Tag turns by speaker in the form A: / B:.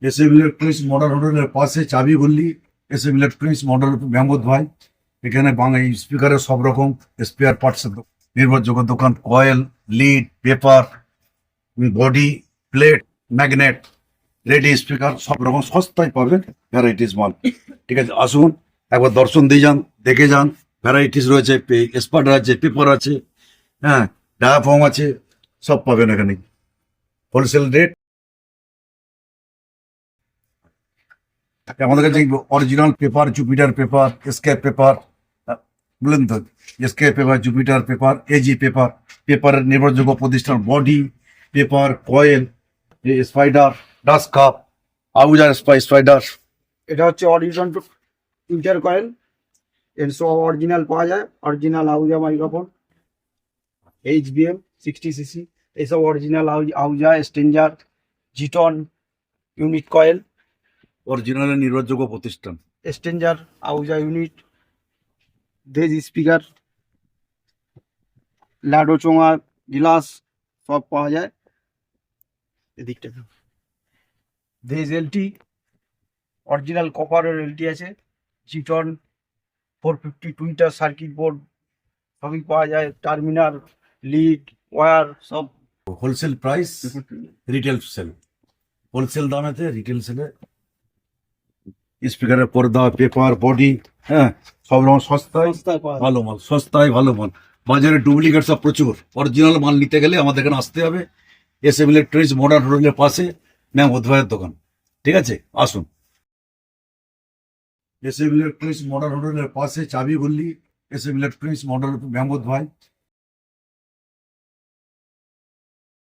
A: S M electronics modern হোটেলের পাশে চাবি গল্লি, S M electronics modern Mahmud ভাই। এখানে বাংলা স্পিকারের সব রকম স্পেয়ার পার্টসের নির্ভরযোগ্য দোকান। Coil, lead, paper, body, plate, magnet, ready speaker সব রকম সস্তায় পাবেন, ভ্যারাইটিস মাল। ঠিক আছে, আসুন একবার দর্শন দিয়ে যান, দেখে যান। ভ্যারাইটিস রয়েছে, স্পার্টার আছে, পেপার আছে, হ্যাঁ, ডায়াফর্ম আছে, সব পাবেন এখানে হোলসেল রেট। আমাদের কাছে original paper, Jupiter paper, escape paper, বললেন তো, escape paper, Jupiter paper, AG paper, পেপারের নির্ভরযোগ্য প্রতিষ্ঠান। Body, paper, coil, spider, dust cup, আউজার স্পাইডার।
B: এটা হচ্ছে অরিজিনাল ইন্টার কয়েল, এর সব অরিজিনাল পাওয়া যায়। অরিজিনাল আউজা মাইক্রোফোন, HBM 60cc, এইসব অরিজিনাল আউজা, স্টেঞ্জার, জিটন ইউনিট কয়েল,
A: অরিজিনালের নির্ভরযোগ্য প্রতিষ্ঠান।
B: স্টেঞ্জার, আউজা ইউনিট, দেজ স্পিকার, লাডো চোঙা, গ্লাস সব পাওয়া যায়। এদিকটা দেজ এলটি, অরিজিনাল কপারের এলটি আছে। জিটন 450 টুইটার সার্কিট বোর্ড সবই পাওয়া যায়। টার্মিনাল, লিড, ওয়্যার সব।
A: Wholesale price, retail sale. Wholesale দামেতে রিটেল সেলে স্পিকারের পর্দা, পেপার, বডি, হ্যাঁ, সব রকম সস্তায়
B: সস্তায় পাওয়া যায়।
A: ভালো মাল, সস্তায় ভালো মাল। বাজারে ডুপ্লিকেট সব প্রচুর। অরিজিনাল মাল নিতে গেলে আমাদের এখানে আসতে হবে, এস এম ইলেকট্রনিক্স মডার্ন হোটেলের পাশে মেহমুদ ভাইয়ের দোকান। ঠিক আছে, আসুন। এস এম ইলেকট্রনিক্স মডার্ন হোটেলের পাশে চাবি গল্লি, S M electronics modern Mahmud ভাই।